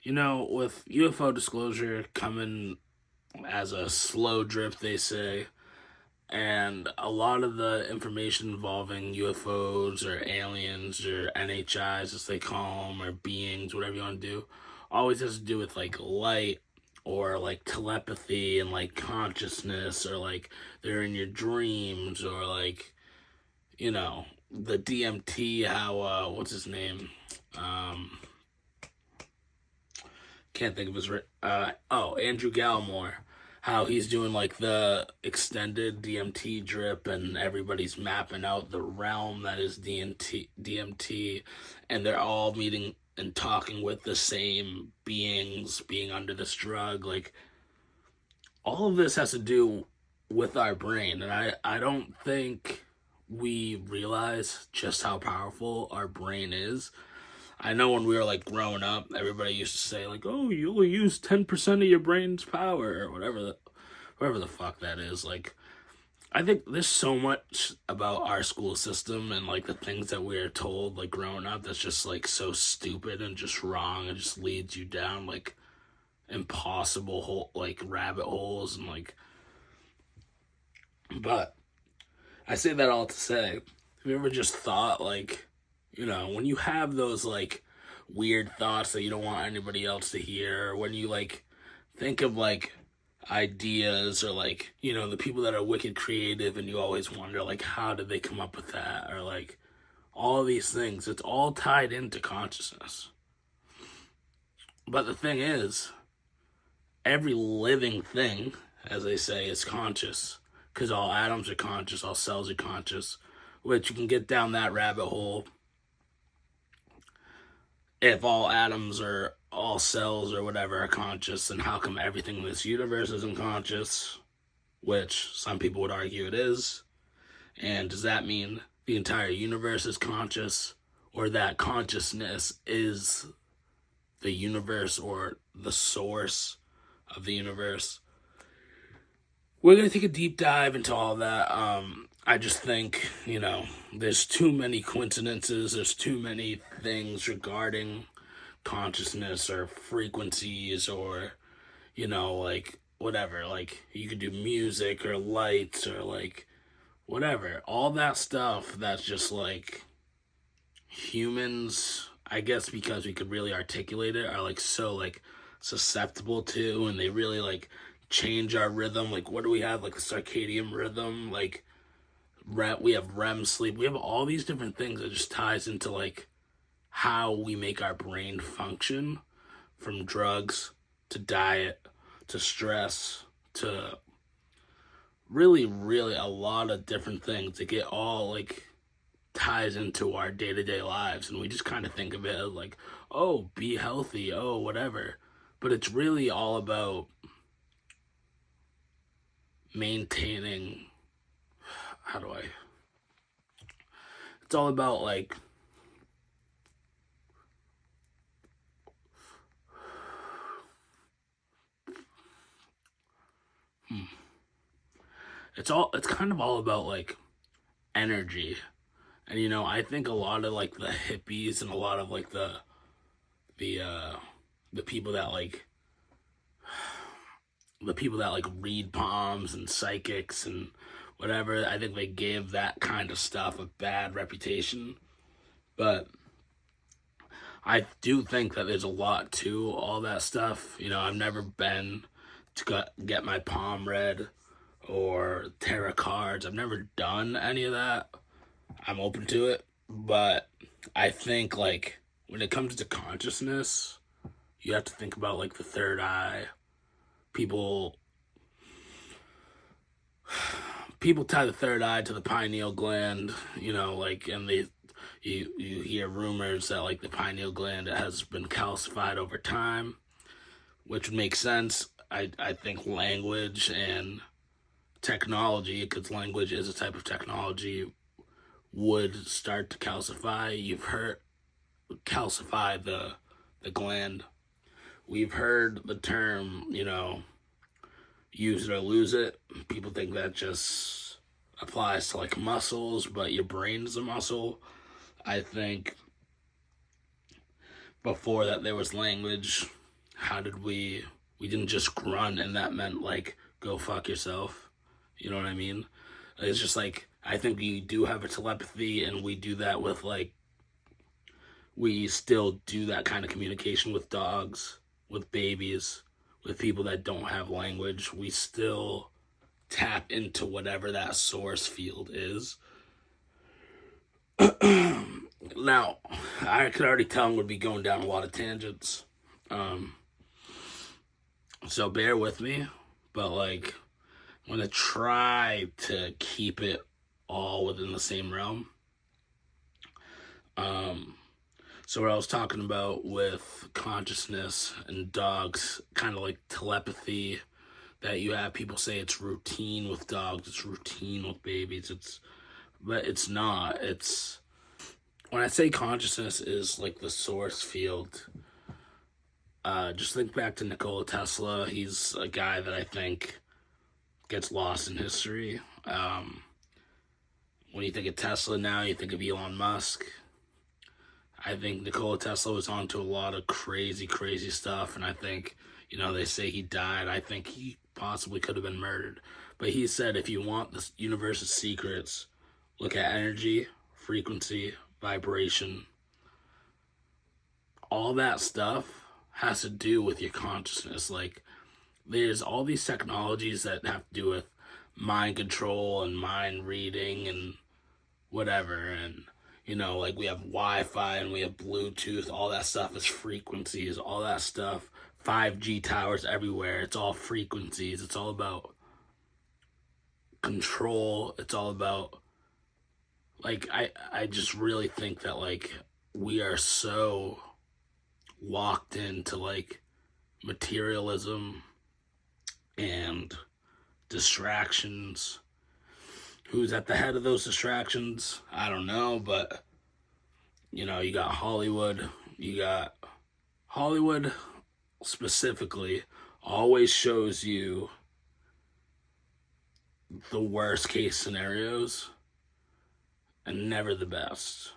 You know, with UFO disclosure coming as a slow drip, they say, and a lot of the information involving UFOs or aliens or NHIs, as they call them, or beings, whatever you want to do, always has to do with like light or like telepathy and like consciousness or like they're in your dreams or like, the DMT, how, what's his name? Um, can't think of his Andrew Gallimore, how he's doing like the extended DMT drip and everybody's mapping out the realm that is DMT, and they're all meeting and talking with the same beings being under this drug. Like all of this has to do with our brain, and I don't think we realize just how powerful our brain is. I know when we were like growing up, everybody used to say like, "Oh, you only use 10% of your brain's power," or whatever the fuck that is. Like, I think there's so much about our school system and like the things that we are told like growing up that's just like so stupid and just wrong and just leads you down like impossible like rabbit holes and like. But I say that all to say, have you ever just thought like, when you have those like weird thoughts that you don't want anybody else to hear, when you like think of like ideas or like, the people that are wicked creative and you always wonder like how did they come up with that or like all these things, it's all tied into consciousness. But the thing is, every living thing, as they say, is conscious because all atoms are conscious, all cells are conscious, which you can get down that rabbit hole. If all atoms or all cells or whatever are conscious, then how come everything in this universe isn't conscious? Which some people would argue it is. And does that mean the entire universe is conscious, or that consciousness is the universe or the source of the universe? We're going to take a deep dive into all that. I just think, there's too many coincidences, there's too many things regarding consciousness or frequencies or, like whatever. Like you could do music or lights or like whatever. All that stuff that's just like humans, I guess because we could really articulate it, are like so like susceptible to, and they really like change our rhythm. Like what do we have? Like the circadian rhythm, like we have REM sleep. We have all these different things that just ties into like how we make our brain function, from drugs to diet to stress to really, really a lot of different things that get all like ties into our day-to-day lives, and we just kind of think of it as like, oh, be healthy, oh, whatever. But it's really all about maintaining, how do I, it's all about like it's kind of all about like energy. And I think a lot of like the hippies and a lot of like the the people that like read palms and psychics and whatever, I think they give that kind of stuff a bad reputation. But I do think that there's a lot to all that stuff. I've never been to get my palm read or tarot cards. I've never done any of that. I'm open to it, but I think like when it comes to consciousness, you have to think about like the third eye. People tie the third eye to the pineal gland, like, and you hear rumors that like the pineal gland has been calcified over time, which would make sense. I think language and technology, because language is a type of technology, would start to calcify. You've heard calcify the gland. We've heard the term, use it or lose it. People think that just applies to like muscles, but your brain is a muscle. I think before that there was language. How did we didn't just grunt, and that meant like go fuck yourself. You know what I mean? It's just like I think we do have a telepathy, and we do that with like we still do that kind of communication with dogs, with babies, with people that don't have language. We still tap into whatever that source field is. Now, I could already tell I'm going to be going down a lot of tangents. Um, so bear with me, but like, I'm going to try to keep it all within the same realm. So what I was talking about with consciousness and dogs, kind of like telepathy, that you have people say it's routine with dogs, it's routine with babies, but it's not. It's when I say consciousness is like the source field, just think back to Nikola Tesla. He's a guy that I think gets lost in history. When you think of Tesla now, you think of Elon Musk. I think Nikola Tesla was onto a lot of crazy, crazy stuff, and I think, they say he died. I think he possibly could have been murdered. But he said, if you want the universe's secrets, look at energy, frequency, vibration. All that stuff has to do with your consciousness. Like, there's all these technologies that have to do with mind control and mind reading and whatever, and like we have Wi-Fi and we have Bluetooth. All that stuff is frequencies. All that stuff, 5G towers everywhere. It's all frequencies. It's all about control. It's all about like I just really think that like we are so locked into like materialism and distractions. Who's at the head of those distractions? I don't know, but you got Hollywood. You got Hollywood specifically always shows you the worst case scenarios and never the best.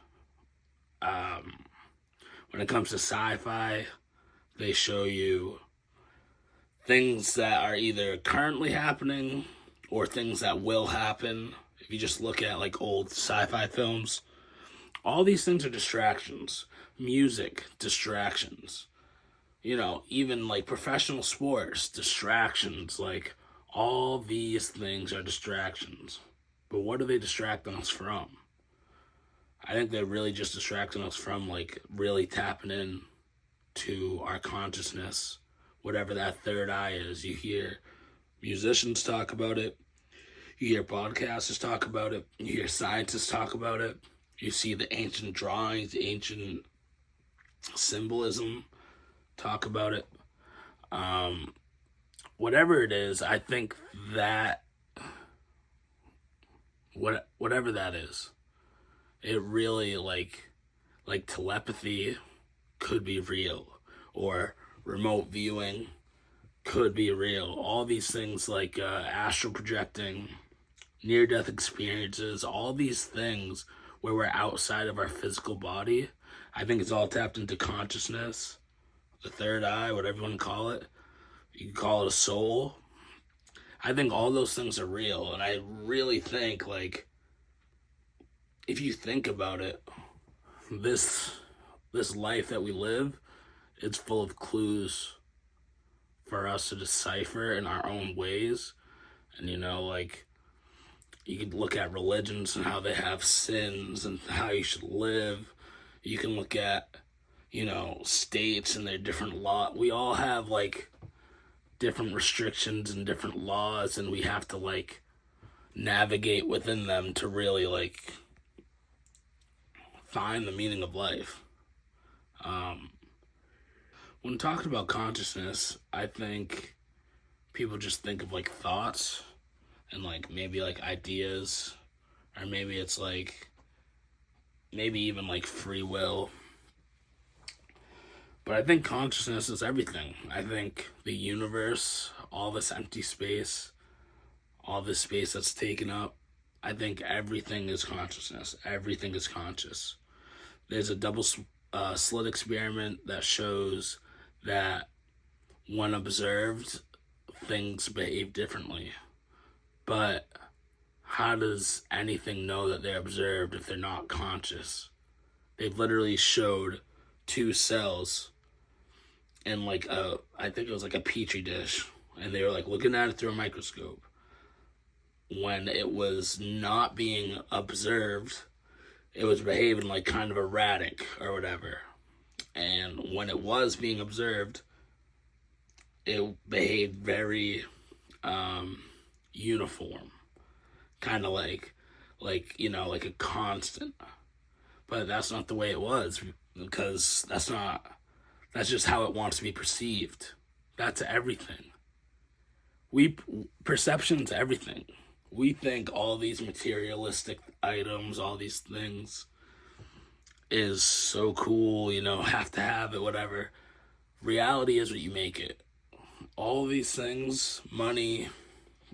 When it comes to sci-fi, they show you things that are either currently happening or things that will happen. If you just look at like old sci-fi films, all these things are distractions. Music, distractions. Even like professional sports, distractions. Like all these things are distractions. But what are they distracting us from? I think they're really just distracting us from like really tapping in to our consciousness, whatever that third eye is. You hear musicians talk about it. You hear podcasters talk about it. You hear scientists talk about it. You see the ancient drawings, the ancient symbolism talk about it. Whatever it is, I think that whatever that is, it really like telepathy could be real, or remote viewing could be real. All these things like astral projecting, near-death experiences, all these things where we're outside of our physical body, I think it's all tapped into consciousness, the third eye, whatever you want to call it. You can call it a soul. I think all those things are real, and I really think, like, if you think about it, this life that we live, it's full of clues for us to decipher in our own ways. And like, you can look at religions and how they have sins and how you should live. You can look at, states and their different law. We all have like different restrictions and different laws, and we have to like navigate within them to really like find the meaning of life. When talking about consciousness, I think people just think of like thoughts and like maybe like ideas, or maybe it's like maybe even like free will. But I think consciousness is everything. I think the universe, all this empty space, all this space that's taken up, I think everything is consciousness. Everything is conscious. There's a double slit experiment that shows that when observed, things behave differently. But how does anything know that they're observed if they're not conscious? They've literally showed two cells in like I think it was like a petri dish, and they were like looking at it through a microscope. When it was not being observed, it was behaving like kind of erratic or whatever. And when it was being observed, it behaved very uniform, kind of like like a constant. But that's not the way it was, because that's just how it wants to be perceived. That's everything. Perception's everything. We think all these materialistic items, all these things is so cool, have to have it, whatever. Reality is what you make it. All these things, money,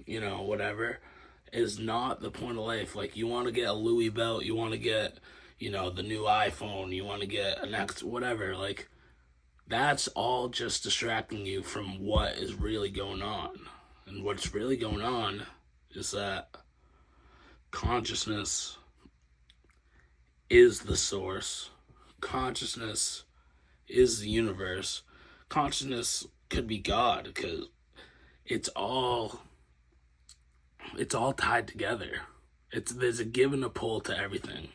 whatever, is not the point of life. Like, you want to get a Louis belt, you want to get, the new iPhone, you want to get an X, whatever. Like, that's all just distracting you from what is really going on. And what's really going on is that consciousness is the source. Consciousness is the universe. Consciousness could be God, because it's all tied together. There's a give and a pull to everything.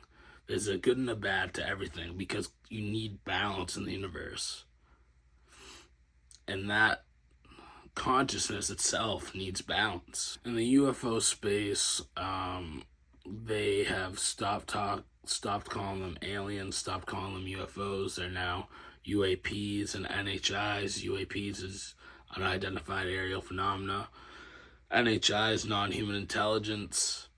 There's a good and a bad to everything, because you need balance in the universe. And that consciousness itself needs balance. In the UFO space, they have stopped calling them aliens, stopped calling them UFOs. They're now UAPs and NHIs. UAPs is unidentified aerial phenomena. NHI is non-human intelligence.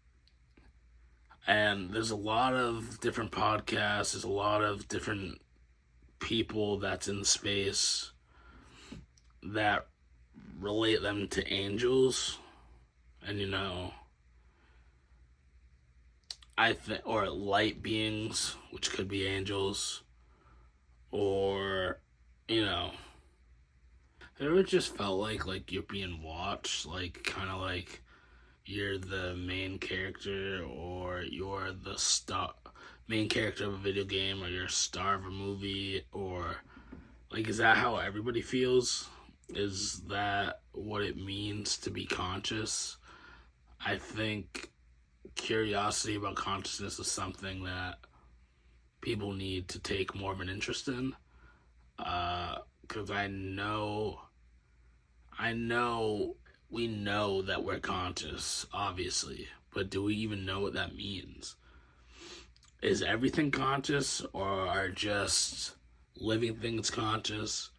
And there's a lot of different podcasts, there's a lot of different people that's in the space that relate them to angels. And I think, or light beings, which could be angels, or it just felt like you're being watched, like kind of like you're the main character, or you're the main character of a video game, or you're a star of a movie, or like, is that how everybody feels? Is that what it means to be conscious? I think curiosity about consciousness is something that people need to take more of an interest in, because I know we know that we're conscious, obviously, but do we even know what that means? Is everything conscious, or are just living things conscious?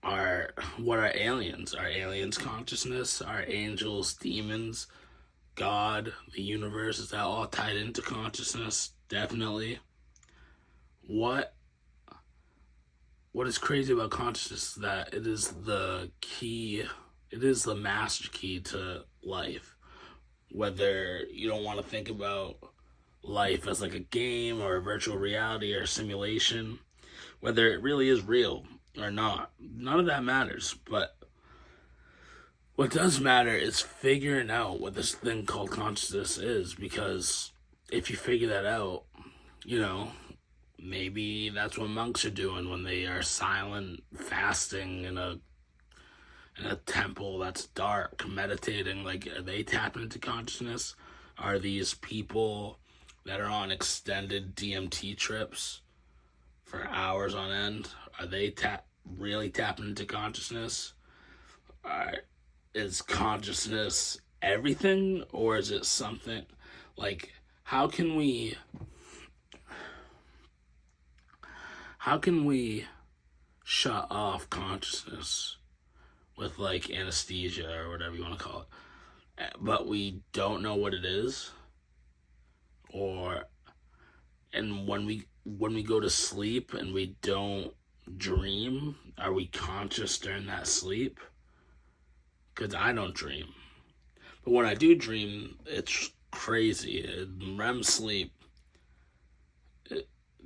What are aliens? Are aliens consciousness? Are angels, demons, God, the universe, is that all tied into consciousness? Definitely. What is crazy about consciousness is that it is the key, it is the master key to life. Whether you don't want to think about life as like a game or a virtual reality or a simulation, whether it really is real or not, none of that matters. But what does matter is figuring out what this thing called consciousness is, because if you figure that out, maybe that's what monks are doing when they are silent, fasting in a temple that's dark, meditating. Like, are they tapping into consciousness? Are these people that are on extended DMT trips for hours on end, are they really tapping into consciousness? Is consciousness everything, or is it something like, how can we shut off consciousness with like anesthesia or whatever you want to call it, but we don't know what it is? And when we go to sleep and we don't dream, are we conscious during that sleep? Because I don't dream, but when I do dream, it's crazy. In REM sleep,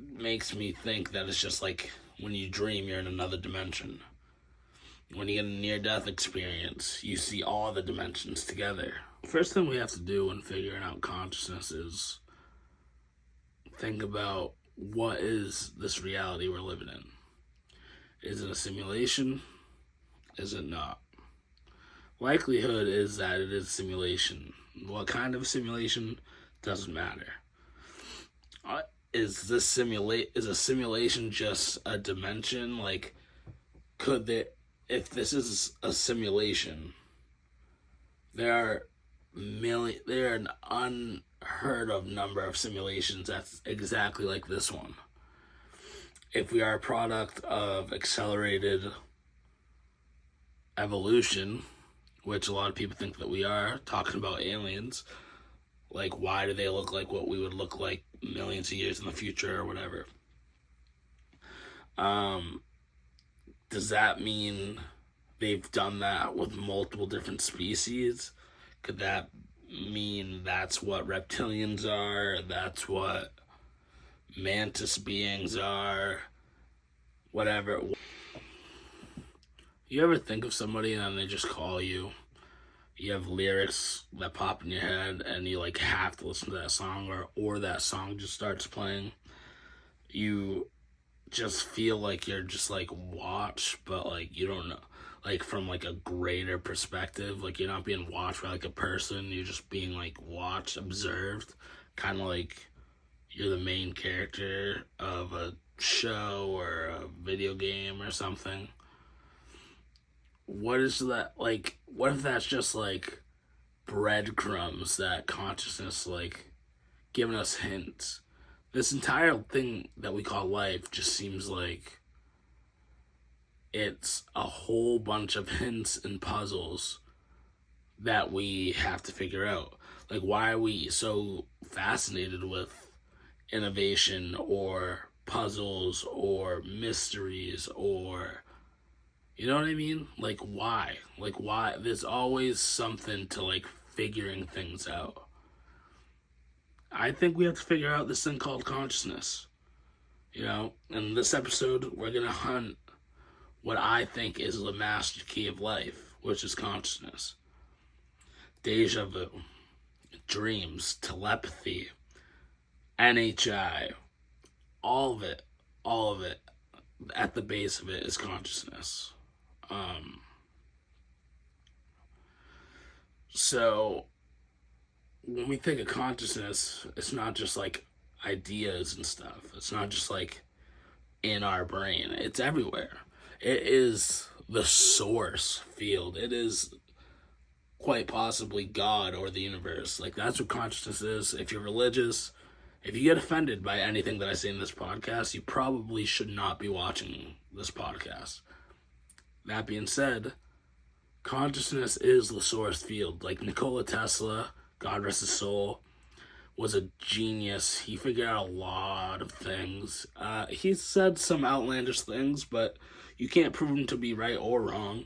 makes me think that it's just like when you dream, you're in another dimension. When you get a near-death experience, you see all the dimensions together. First thing we have to do when figuring out consciousness is think about, what is this reality we're living in? Is it a simulation? Is it not? Likelihood is that it is a simulation. What kind of simulation? Doesn't matter. Is a simulation just a dimension? Like, if this is a simulation, there are an unheard of number of simulations that's exactly like this one. If we are a product of accelerated evolution, which a lot of people think that we are, talking about aliens, like, why do they look like what we would look like millions of years in the future or whatever? Does that mean they've done that with multiple different species? Could that mean that's what reptilians are? That's what mantis beings are? Whatever. You ever think of somebody and then they just call you? You have lyrics that pop in your head and you like have to listen to that song, or that song just starts playing. You just feel like you're just like watched, but like you don't know, like from like a greater perspective. Like you're not being watched by like a person, you're just being like watched, observed, kind of like you're the main character of a show or a video game or something. What is that like? What if that's just like breadcrumbs that consciousness like giving us hints? This entire thing that we call life just seems like it's a whole bunch of hints and puzzles that we have to figure out. Like, why are we so fascinated with innovation or puzzles or mysteries, or, you know what I mean? Like, why? Like, why? There's always something to like figuring things out. I think we have to figure out this thing called consciousness. You know, in this episode, we're going to hunt what I think is the master key of life, which is consciousness. Deja vu, dreams, telepathy, NHI, all of it, at the base of it is consciousness. So when we think of consciousness, it's not just like ideas and stuff. It's not just like in our brain. It's everywhere. It is the source field. It is quite possibly God or the universe. Like, that's what consciousness is. If you're religious, if you get offended by anything that I say in this podcast, you probably should not be watching this podcast. That being said, consciousness is the source field. Like Nikola Tesla, God rest his soul, was a genius. He figured out a lot of things. He said some outlandish things, but you can't prove him to be right or wrong.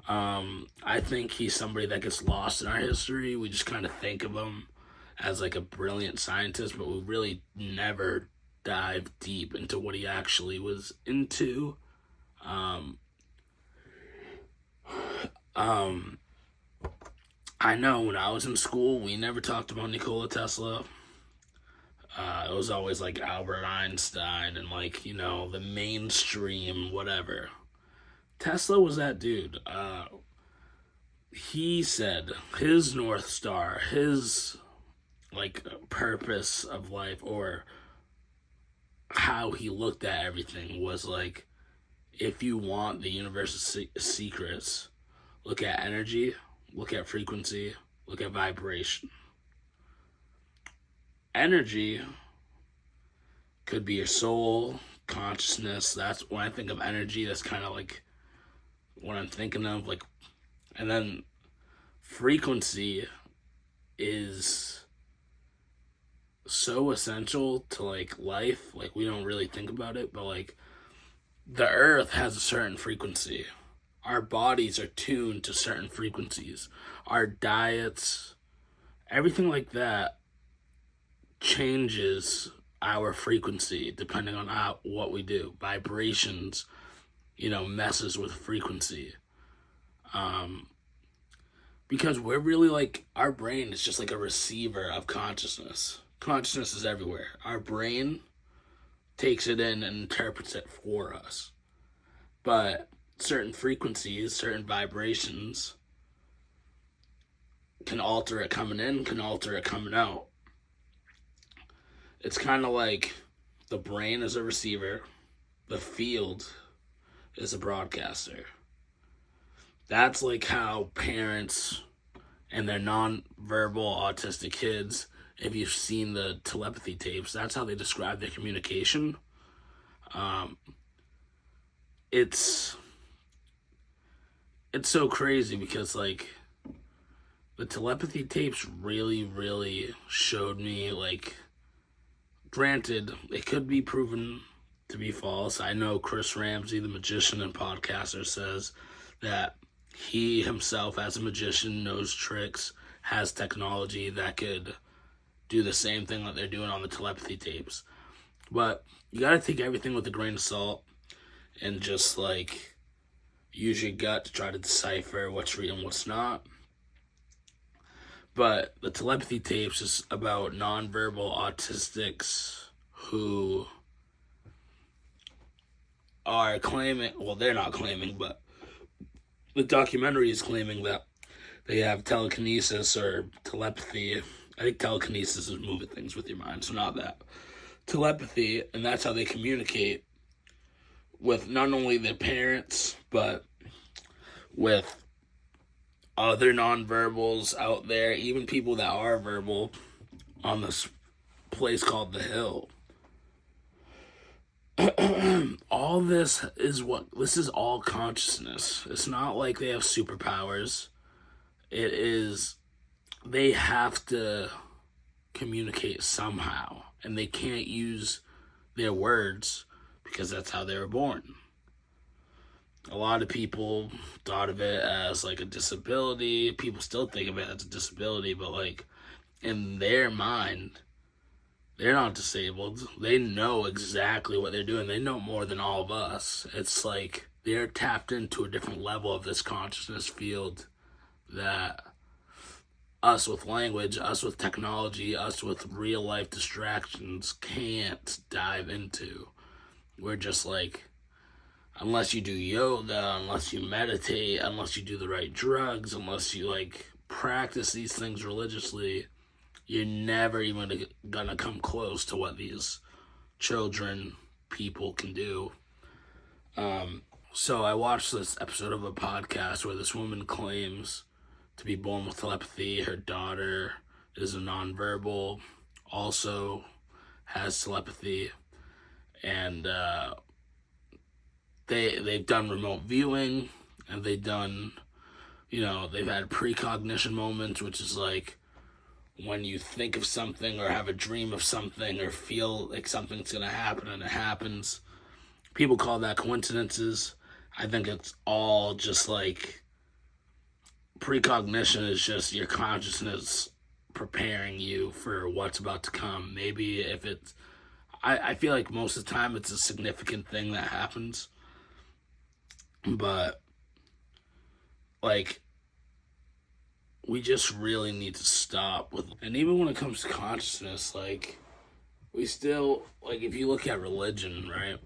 I think he's somebody that gets lost in our history. We just kind of think of him as like a brilliant scientist, but we really never dive deep into what he actually was into. I know when I was in school, we never talked about Nikola Tesla. It was always like Albert Einstein and like, you know, the mainstream, whatever. Tesla was that dude. He said his North Star, his like purpose of life, or how he looked at everything, was like, if you want the universe's secrets, look at energy, look at frequency, look at vibration. Energy could be your soul, consciousness. That's when I think of energy, that's kind of like what I'm thinking of. Like, and then frequency is so essential to like life. Like, we don't really think about it, but like the earth has a certain frequency. Our bodies are tuned to certain frequencies. Our diets, everything like that changes our frequency, depending on what we do. Vibrations, messes with frequency. Because we're really like, our brain is just like a receiver of consciousness. Consciousness is everywhere. Our brain takes it in and interprets it for us. But certain frequencies, certain vibrations can alter it coming in, can alter it coming out. It's kind of like the brain is a receiver, the field is a broadcaster. That's like how parents and their non-verbal autistic kids, if you've seen the telepathy tapes, that's how they describe their communication. It's so crazy because, like, the telepathy tapes really, really showed me, like, granted, it could be proven to be false. I know Chris Ramsey, the magician and podcaster, says that he himself, as a magician, knows tricks, has technology that could do the same thing that they're doing on the telepathy tapes. But you gotta take everything with a grain of salt and just, like, use your gut to try to decipher what's real and what's not. But the telepathy tapes is about nonverbal autistics who are claiming, well, they're not claiming, but the documentary is claiming that they have telekinesis or telepathy. I think telekinesis is moving things with your mind, so not that. Telepathy, and that's how they communicate with not only their parents, but with other nonverbals out there, even people that are verbal, on this place called The Hill. All this is all consciousness. It's not like they have superpowers. It is, they have to communicate somehow, and they can't use their words because that's how they were born. A lot of people thought of it as like a disability. People still think of it as a disability, but like in their mind, they're not disabled. They know exactly what they're doing. They know more than all of us. It's like they're tapped into a different level of this consciousness field that us with language, us with technology, us with real life distractions can't dive into. We're just like, unless you do yoga, unless you meditate, unless you do the right drugs, unless you like practice these things religiously, you're never even gonna come close to what these people can do. So I watched this episode of a podcast where this woman claims to be born with telepathy. Her daughter is a nonverbal, also has telepathy, and they've done remote viewing, and they've done, they've had precognition moments, which is like when you think of something or have a dream of something or feel like something's going to happen and it happens. People call that coincidences. I think it's all just like precognition is just your consciousness preparing you for what's about to come. Maybe if it's, I feel like most of the time it's a significant thing that happens. But like, we just really need to stop with, and even when it comes to consciousness, like, we still, like, if you look at religion, right,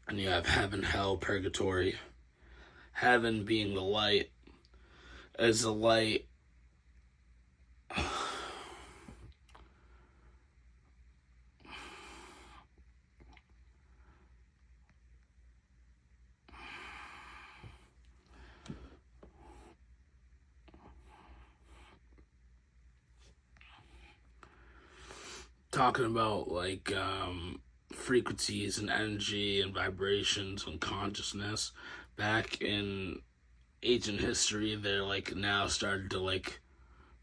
and you have heaven, hell, purgatory, heaven being the light, as the light, talking about like frequencies and energy and vibrations and consciousness. Back in ancient history, they're like now started to like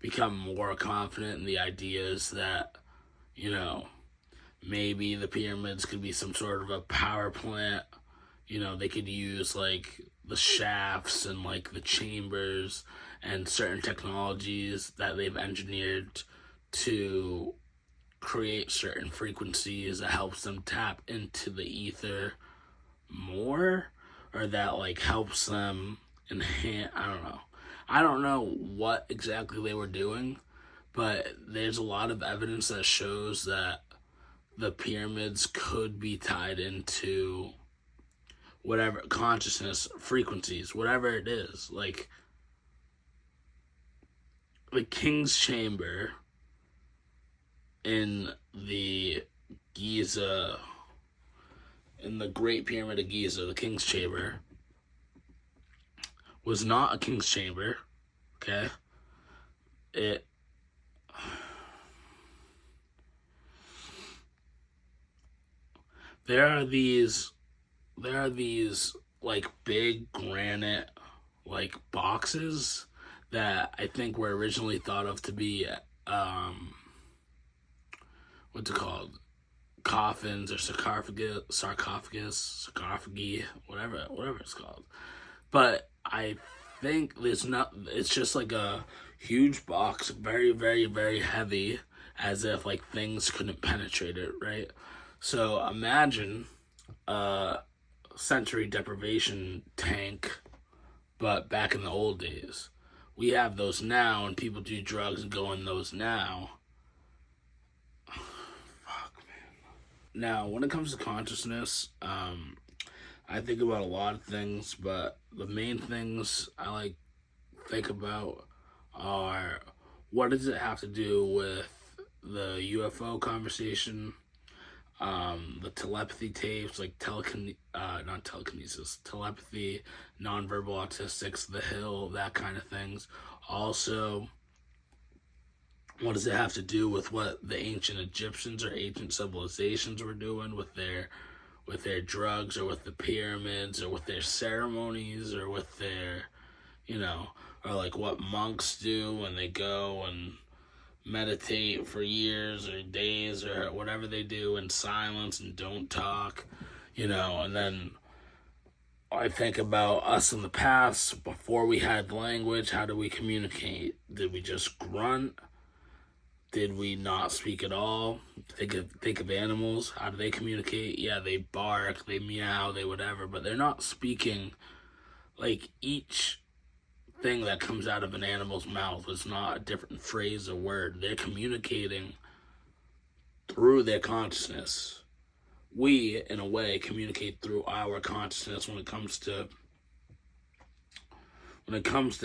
become more confident in the ideas that, maybe the pyramids could be some sort of a power plant. They could use like the shafts and like the chambers and certain technologies that they've engineered to create certain frequencies that helps them tap into the ether more, or that like helps them enhance. I don't know what exactly they were doing, but there's a lot of evidence that shows that the pyramids could be tied into whatever consciousness frequencies, whatever it is. Like the king's chamber in the Giza, in the Great Pyramid of Giza, the king's chamber was not a king's chamber. Okay, there are these like big granite like boxes that I think were originally thought of to be what's it called, coffins or sarcophagi, whatever it's called. But I think it's just like a huge box, very, very, very heavy, as if like things couldn't penetrate it, right? So imagine a sensory deprivation tank, but back in the old days. We have those now, and people do drugs and go in those now. Fuck, man. Now, when it comes to consciousness, I think about a lot of things, but the main things I think about are, what does it have to do with the UFO conversation, the telepathy tapes, like not telekinesis, telepathy, nonverbal autistics, the Hill, that kind of things. Also, what does it have to do with what the ancient Egyptians or ancient civilizations were doing with their drugs, or with the pyramids, or with their ceremonies, or with their, or like what monks do when they go and meditate for years or days or whatever they do in silence and don't talk, and then I think about us in the past, before we had language. How do we communicate? Did we just grunt? Did we not speak at all? Think of animals. How do they communicate? Yeah, they bark, they meow, they whatever, but they're not speaking. Like, each thing that comes out of an animal's mouth is not a different phrase or word. They're communicating through their consciousness. We, in a way, communicate through our consciousness when it comes to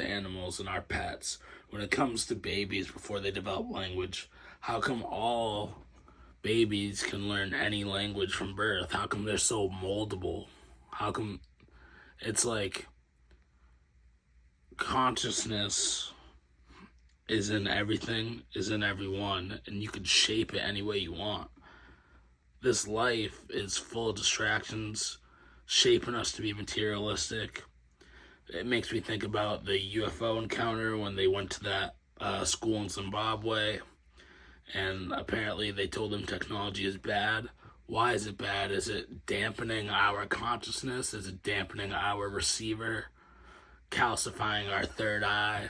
animals and our pets. When it comes to babies before they develop language, how come all babies can learn any language from birth? How come they're so moldable? How come it's like consciousness is in everything, is in everyone, and you can shape it any way you want. This life is full of distractions, shaping us to be materialistic. It makes me think about the UFO encounter when they went to that school in Zimbabwe, and apparently they told them technology is bad. Why is it bad? Is it dampening our consciousness? Is it dampening our receiver? Calcifying our third eye?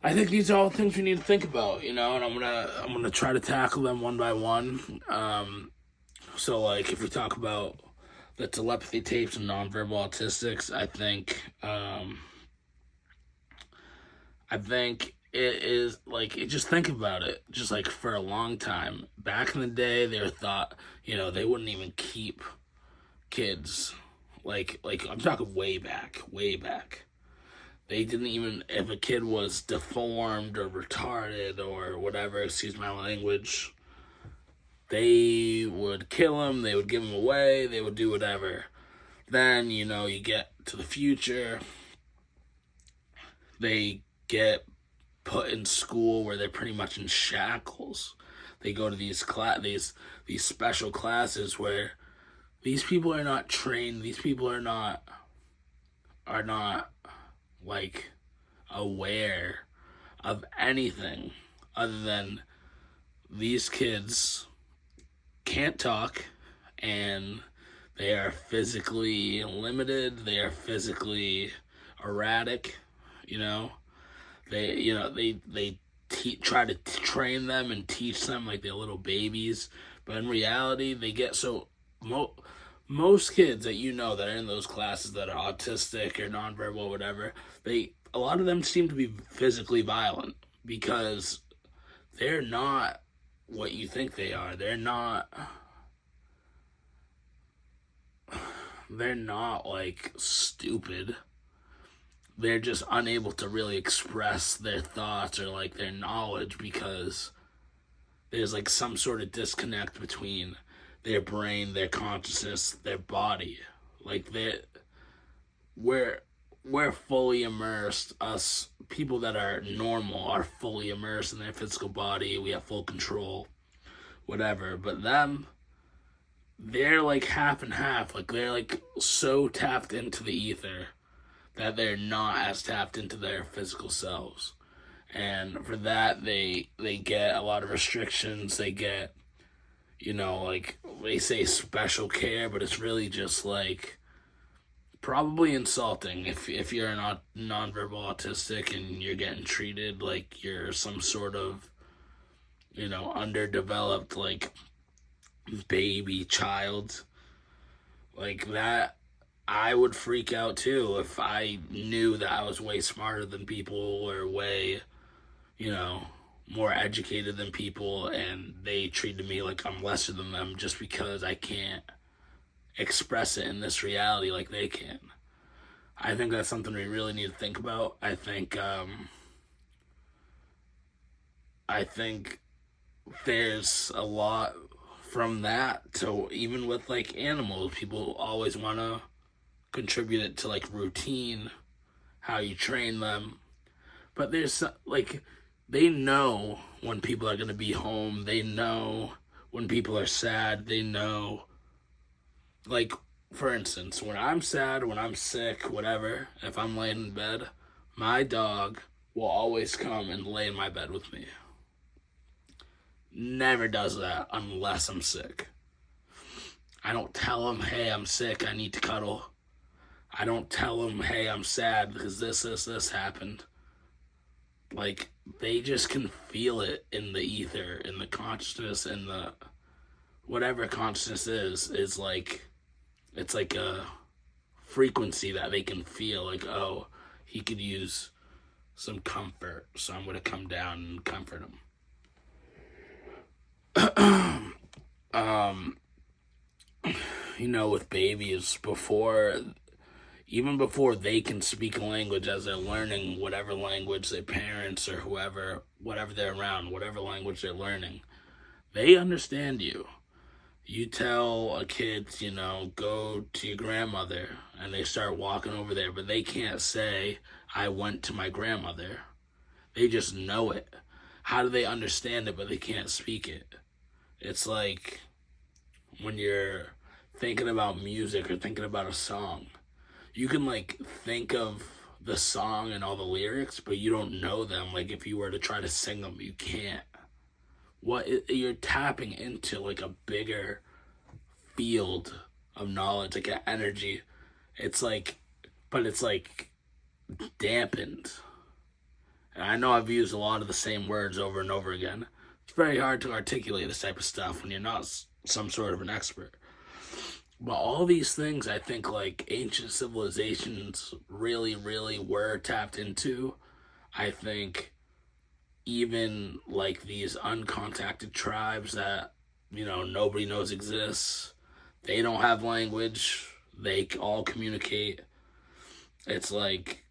I think these are all things we need to think about, and I'm gonna try to tackle them one by one. So like, if we talk about the telepathy tapes and nonverbal autistics, I think it is like, just think about it. Just like, for a long time back in the day, they were thought, they wouldn't even keep kids. Like I'm talking way back. They didn't even, if a kid was deformed or retarded or whatever, excuse my language, they would kill him, they would give him away, they would do whatever. Then, you get to the future, they get put in school where they're pretty much in shackles. They go to these special classes where these people are not trained, these people are not like aware of anything other than these kids can't talk, and they are physically limited, they are physically erratic, they try to train them and teach them like they're little babies, but in reality, they get so most kids that that are in those classes that are autistic or nonverbal, whatever, a lot of them seem to be physically violent because they're not what you think they are. They're not like stupid. They're just unable to really express their thoughts or like their knowledge because there's like some sort of disconnect between their brain, their consciousness, their body. Like we're fully immersed. Us people that are normal are fully immersed in their physical body. We have full control, whatever. But them, they're like half and half. Like they're like so tapped into the ether that they're not as tapped into their physical selves. And for that, they get a lot of restrictions. They get, like they say special care, but it's really just like probably insulting if you're a nonverbal autistic and you're getting treated like you're some sort of, underdeveloped like baby child. Like that, I would freak out too if I knew that I was way smarter than people or way, more educated than people, and they treated me like I'm lesser than them just because I can't express it in this reality like they can. I think that's something we really need to think about. I think there's a lot from that to even with like animals. People always want to contribute it to like routine, how you train them. But there's like, they know when people are going to be home. They know when people are sad. They know, like, for instance, when I'm sad, when I'm sick, whatever, if I'm laying in bed, my dog will always come and lay in my bed with me. Never does that unless I'm sick. I don't tell him, hey, I'm sick, I need to cuddle. I don't tell him, hey, I'm sad because this happened. Like, they just can feel it in the ether, in the consciousness, in the whatever consciousness is like, it's like a frequency that they can feel. Like, oh, he could use some comfort, so I'm going to come down and comfort him. With babies, even before they can speak a language, as they're learning whatever language their parents or whatever they're around, whatever language they're learning, they understand you. You tell a kid, go to your grandmother, and they start walking over there, but they can't say, I went to my grandmother. They just know it. How do they understand it, but they can't speak it? It's like when you're thinking about music or thinking about a song. You can, like, think of the song and all the lyrics, but you don't know them. Like, if you were to try to sing them, you can't. You're tapping into, like, a bigger field of knowledge, like an energy. It's like, but it's like dampened. And I know I've used a lot of the same words over and over again. It's very hard to articulate this type of stuff when you're not some sort of an expert. But all these things, I think, like, ancient civilizations really, really were tapped into. I think even, like, these uncontacted tribes that, nobody knows exists, they don't have language. They all communicate. It's like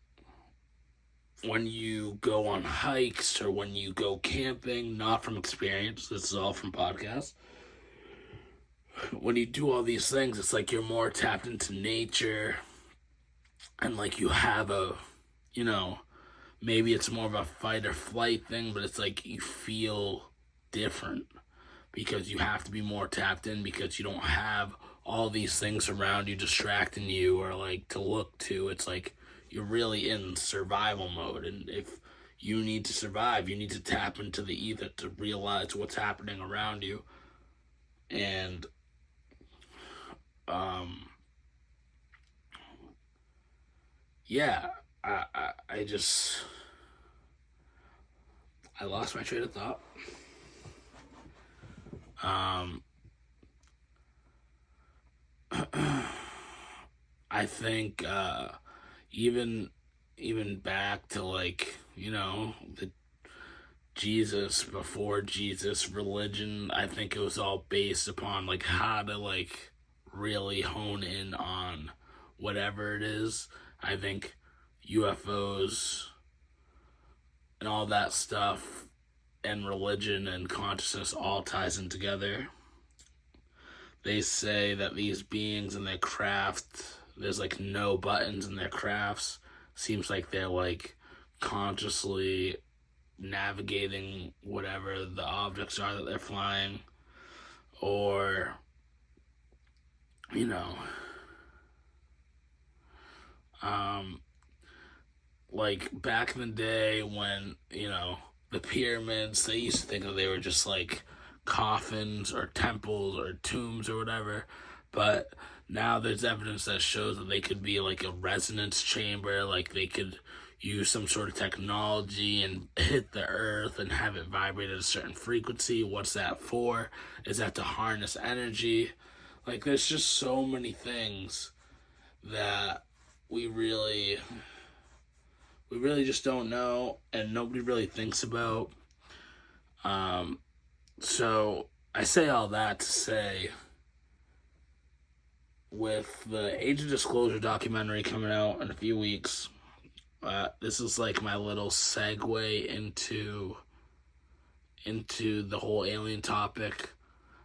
when you go on hikes or when you go camping, not from experience, this is all from podcasts. When you do all these things, it's like you're more tapped into nature, and like you have maybe it's more of a fight or flight thing, but it's like you feel different because you have to be more tapped in because you don't have all these things around you distracting you or like to look to. It's like you're really in survival mode, and if you need to survive, you need to tap into the ether to realize what's happening around you. And I lost my train of thought. I think even back to like, the Jesus, before Jesus religion, I think it was all based upon like how to like really hone in on whatever it is. I think UFOs and all that stuff and religion and consciousness all ties in together. They say that these beings in their craft, there's like no buttons in their crafts. Seems like they're like consciously navigating whatever the objects are that they're flying, or like back in the day when the pyramids, they used to think that they were just like coffins or temples or tombs or whatever, but now there's evidence that shows that they could be like a resonance chamber, like they could use some sort of technology and hit the earth and have it vibrate at a certain frequency. What's that for? Is that to harness energy? Like, there's just so many things that we really just don't know, and nobody really thinks about. So I say all that to say, with the Age of Disclosure documentary coming out in a few weeks, this is like my little segue into the whole alien topic.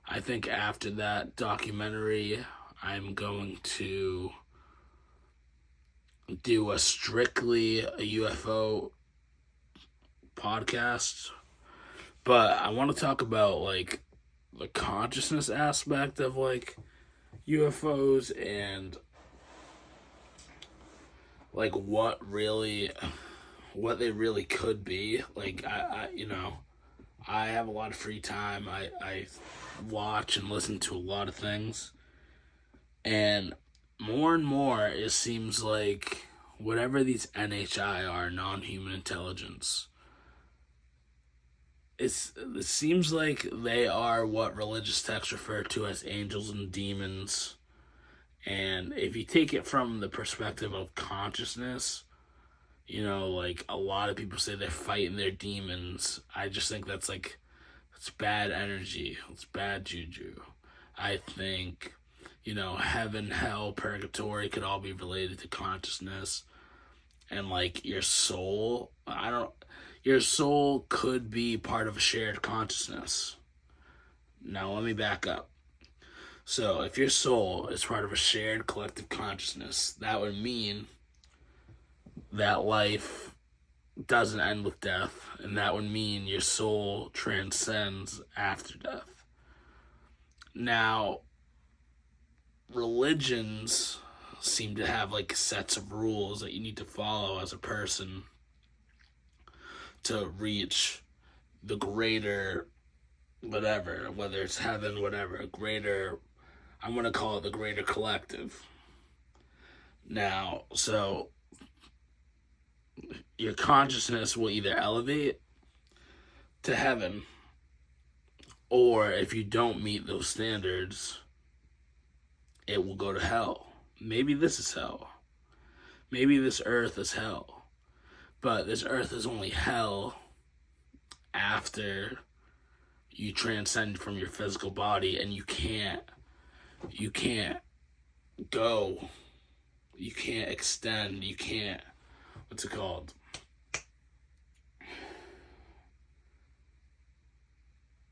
I think after that documentary, I'm going to do a strictly a UFO podcast. But I want to talk about like the consciousness aspect of like UFOs and like what they really could be. Like I have a lot of free time. I watch and listen to a lot of things, and more it seems like whatever these NHI are, non-human intelligence, it seems like they are what religious texts refer to as angels and demons. And if you take it from the perspective of consciousness, like a lot of people say they're fighting their demons. I just think that's like, it's bad energy. It's bad juju. I think, heaven, hell, purgatory could all be related to consciousness. And like your soul, your soul could be part of a shared consciousness. Now let me back up. So if your soul is part of a shared collective consciousness, that would mean that life doesn't end with death, and that would mean your soul transcends after death. Now, religions seem to have like sets of rules that you need to follow as a person to reach the greater whatever, whether it's heaven, whatever, greater, I'm going to call it the greater collective. Now, so your consciousness will either elevate to heaven, or if you don't meet those standards, it will go to hell. Maybe this is hell. Maybe this earth is hell. But this earth is only hell after you transcend from your physical body, and you can't go, you can't extend, you can't, what's it called?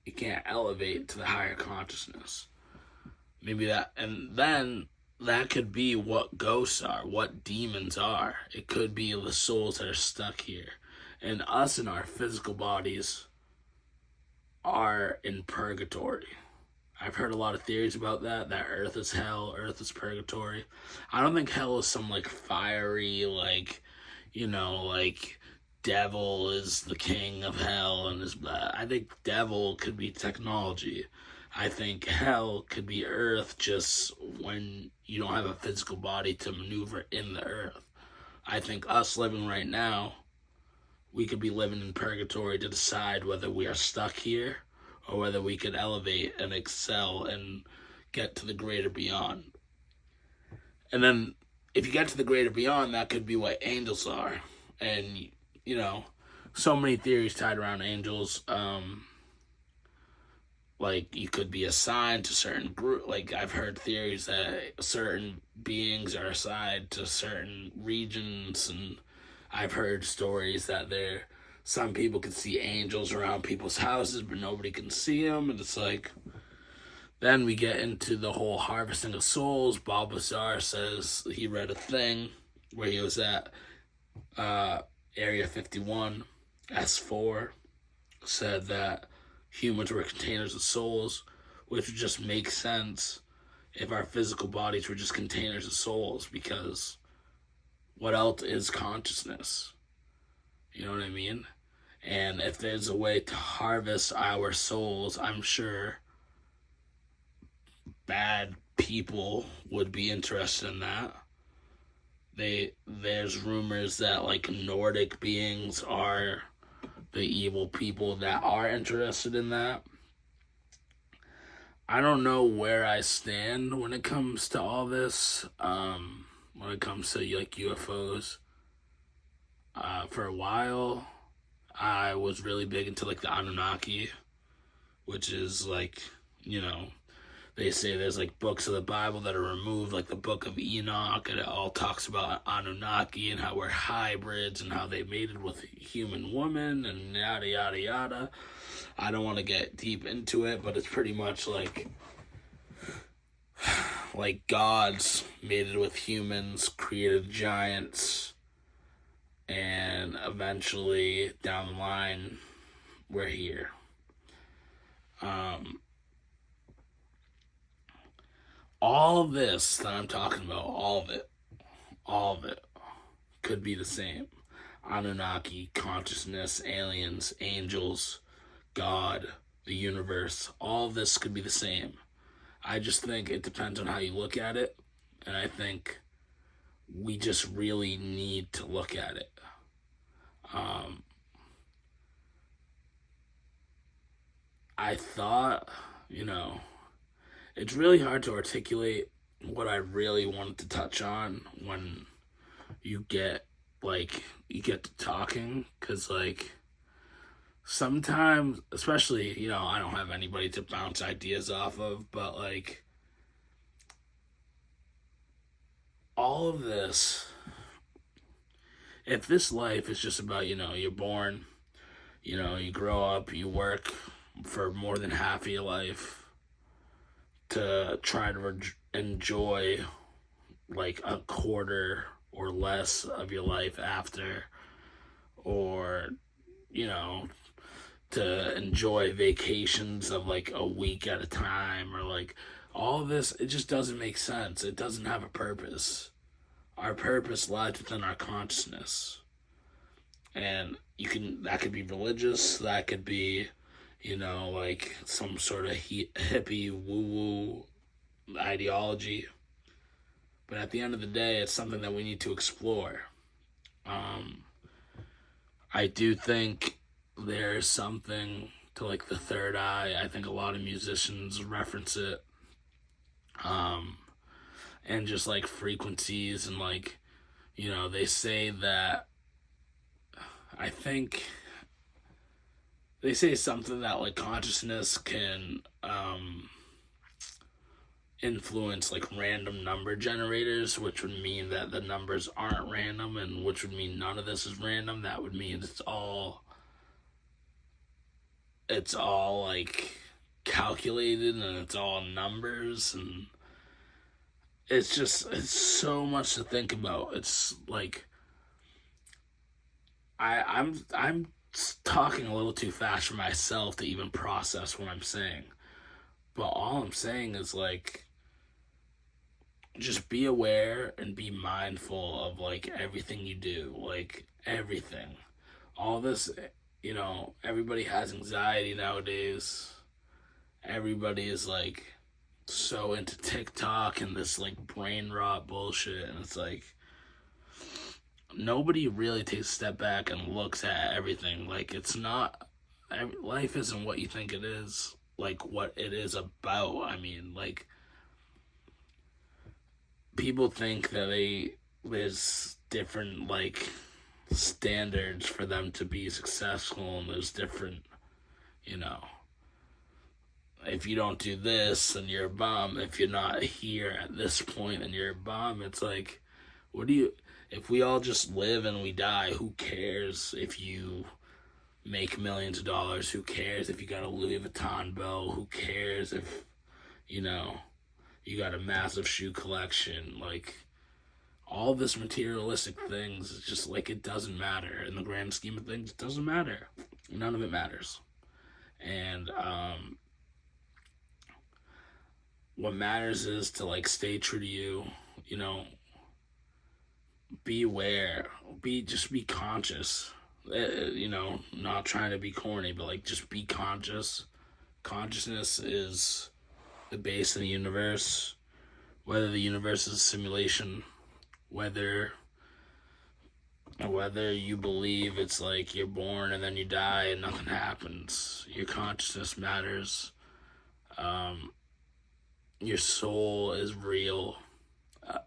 You can't elevate to the higher consciousness. Maybe that, and then that could be what ghosts are, what demons are. It could be the souls that are stuck here. And us in our physical bodies are in purgatory. I've heard a lot of theories about that earth is hell, earth is purgatory. I don't think hell is some like fiery, like, like devil is the king of hell and is blah. I think devil could be technology. I think hell could be earth, just when you don't have a physical body to maneuver in the earth. I think us living right now, we could be living in purgatory to decide whether we are stuck here or whether we could elevate and excel and get to the greater beyond. And then if you get to the greater beyond, that could be what angels are. And, you know, so many theories tied around angels. Like, you could be assigned to certain group. Like, I've heard theories that certain beings are assigned to certain regions, and I've heard stories that some people can see angels around people's houses, but nobody can see them. And it's like, then we get into the whole harvesting of souls. Bob Lazar says he read a thing where he was at Area 51, S4, said that humans were containers of souls, which would just make sense if our physical bodies were just containers of souls, because what else is consciousness? You know what I mean? And if there's a way to harvest our souls, I'm sure bad people would be interested in that. There's rumors that like Nordic beings are the evil people that are interested in that. I don't know where I stand when it comes to all this. When it comes to like UFOs. For a while, I was really big into like the Anunnaki, which is like, you know, they say there's like books of the Bible that are removed, like the book of Enoch, and it all talks about Anunnaki and how we're hybrids and how they mated with a human woman and yada yada yada. I don't want to get deep into it, but it's pretty much like gods mated with humans, created giants, and eventually down the line we're here. All of this that I'm talking about, all of it could be the same. Anunnaki, consciousness, aliens, angels, God, the universe, all of this could be the same. I just think it depends on how you look at it, and I think we just really need to look at it. I thought, you know, it's really hard to articulate what I really wanted to touch on when you get to talking, because like sometimes, especially, you know, I don't have anybody to bounce ideas off of, but like all of this, if this life is just about, you know, you're born, you know, you grow up, you work for more than half of your life to try to enjoy like a quarter or less of your life after, or, you know, to enjoy vacations of like a week at a time, or like all of this, it just doesn't make sense. It doesn't have a purpose. Our purpose lies within our consciousness. And that could be religious, that could be, you know, like some sort of hippie woo-woo ideology. But at the end of the day, it's something that we need to explore. I do think there's something to like the third eye. I think a lot of musicians reference it. And just like frequencies, and like, you know, they say that, I think they say something that like consciousness can influence like random number generators, which would mean that the numbers aren't random, and which would mean none of this is random. That would mean it's all like calculated, and it's all numbers, and it's so much to think about. It's like I'm talking a little too fast for myself to even process what I'm saying. But all I'm saying is like, just be aware and be mindful of like everything you do, like everything. All this, you know, everybody has anxiety nowadays. Everybody is like so into TikTok and this like brain rot bullshit, and it's like, nobody really takes a step back and looks at everything. Like, it's not, life isn't what you think it is, like what it is about. I mean, like, people think that there's different, like, standards for them to be successful, and there's different, you know, if you don't do this, then you're a bum. If you're not here at this point, then you're a bum. It's like, if we all just live and we die, who cares if you make millions of dollars? Who cares if you got a Louis Vuitton belt? Who cares if, you know, you got a massive shoe collection? Like, all this materialistic things, it's just like, it doesn't matter. In the grand scheme of things, it doesn't matter. None of it matters. And, what matters is to, like, stay true to you, you know, be aware, just be conscious, you know, not trying to be corny, but, like, just be conscious. Consciousness is the base of the universe, whether the universe is a simulation, whether you believe it's like you're born and then you die and nothing happens. Your consciousness matters. Your soul is real.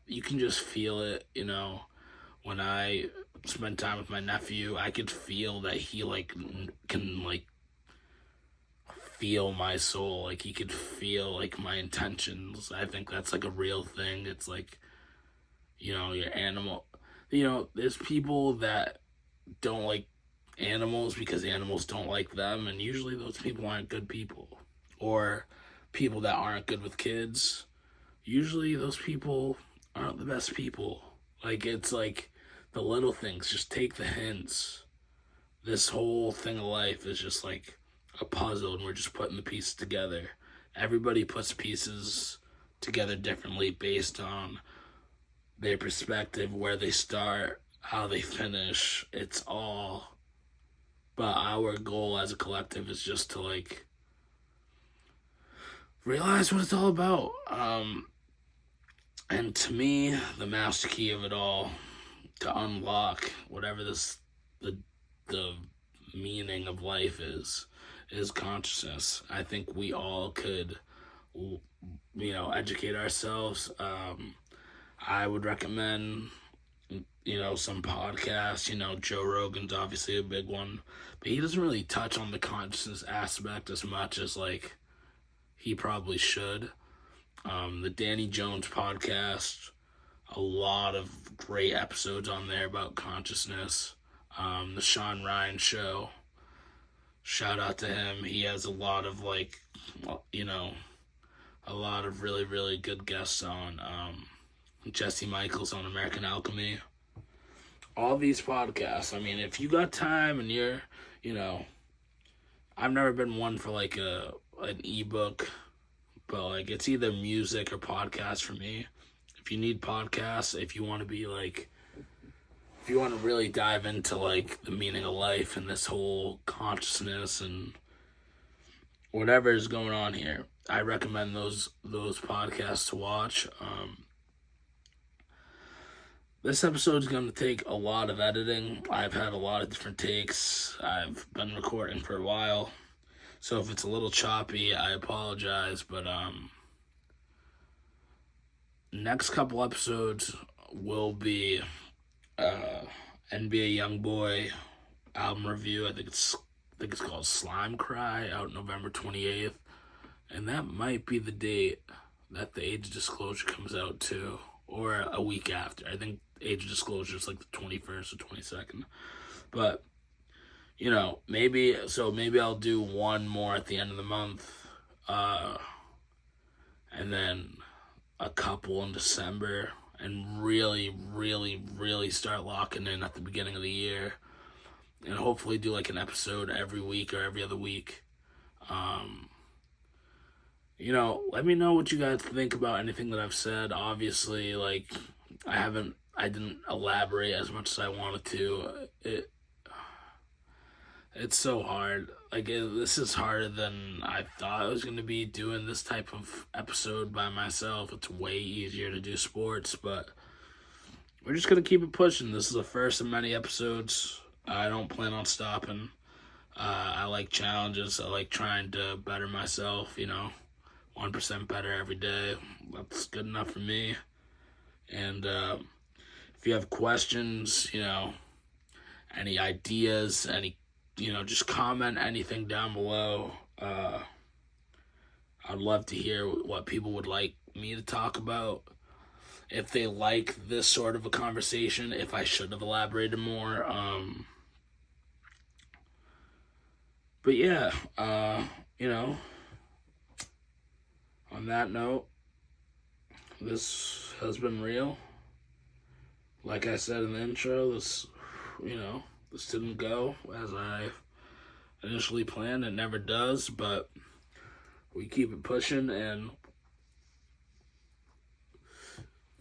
You can just feel it, you know. When I spend time with my nephew, I could feel that he, like, can, like, feel my soul. Like, he could feel, like, my intentions. I think that's, like, a real thing. It's like, you know, your animal, you know, there's people that don't like animals because animals don't like them, and usually those people aren't good people. Or people that aren't good with kids, usually those people aren't the best people. Like, it's like the little things, just take the hints. This whole thing of life is just like a puzzle, and we're just putting the pieces together. Everybody puts pieces together differently based on their perspective, where they start, how they finish. It's all, but our goal as a collective is just to, like, realize what it's all about. And to me, the master key of it all, to unlock whatever the meaning of life is consciousness. I think we all could, you know, educate ourselves. I would recommend, you know, some podcasts. You know, Joe Rogan's obviously a big one, but he doesn't really touch on the consciousness aspect as much as, like, he probably should. The Danny Jones podcast, a lot of great episodes on there about consciousness. The Sean Ryan show, shout out to him. He has a lot of, like, you know, a lot of really, really good guests on. Jesse Michaels on American Alchemy. All these podcasts, I mean, if you got time and you're, you know, I've never been one for, like, an ebook, but, like, it's either music or podcast for me. If you need podcasts, if you want to be, like, if you want to really dive into, like, the meaning of life and this whole consciousness and whatever is going on here, I recommend those podcasts to watch. This episode's going to take a lot of editing. I've had a lot of different takes. I've been recording for a while, so if it's a little choppy, I apologize. But next couple episodes will be NBA YoungBoy album review. I think it's called Slime Cry, out November 28th, and that might be the date that the Age of Disclosure comes out too, or a week after. I think Age of Disclosure is like the 21st or 22nd. But, you know, maybe I'll do one more at the end of the month, and then a couple in December, and really, really, really start locking in at the beginning of the year, and hopefully do, like, an episode every week or every other week. You know, let me know what you guys think about anything that I've said. Obviously, like, I didn't elaborate as much as I wanted to. It's so hard. Like, this is harder than I thought it was going to be, doing this type of episode by myself. It's way easier to do sports, but we're just going to keep it pushing. This is the first of many episodes. I don't plan on stopping. I like challenges. I like trying to better myself, 1% better every day. That's good enough for me. And if you have questions, any ideas, just comment anything down below. I'd love to hear what people would like me to talk about. If they like this sort of a conversation, if I should have elaborated more. But yeah, on that note, this has been real. Like I said in the intro, this didn't go as I initially planned. It never does, but we keep it pushing, and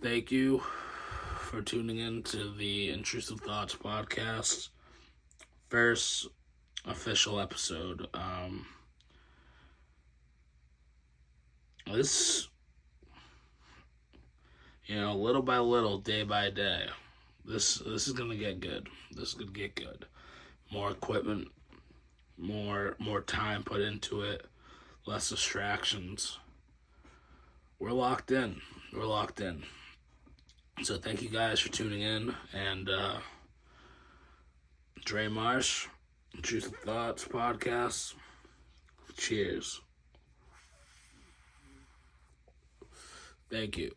thank you for tuning in to the Intrusive Thoughts podcast. First official episode. This, little by little, day by day, this is gonna get good. This is gonna get good. More equipment, more time put into it, less distractions. We're locked in. So thank you guys for tuning in, and Dre Marsh, Intrusive Thoughts podcast. Cheers. Thank you.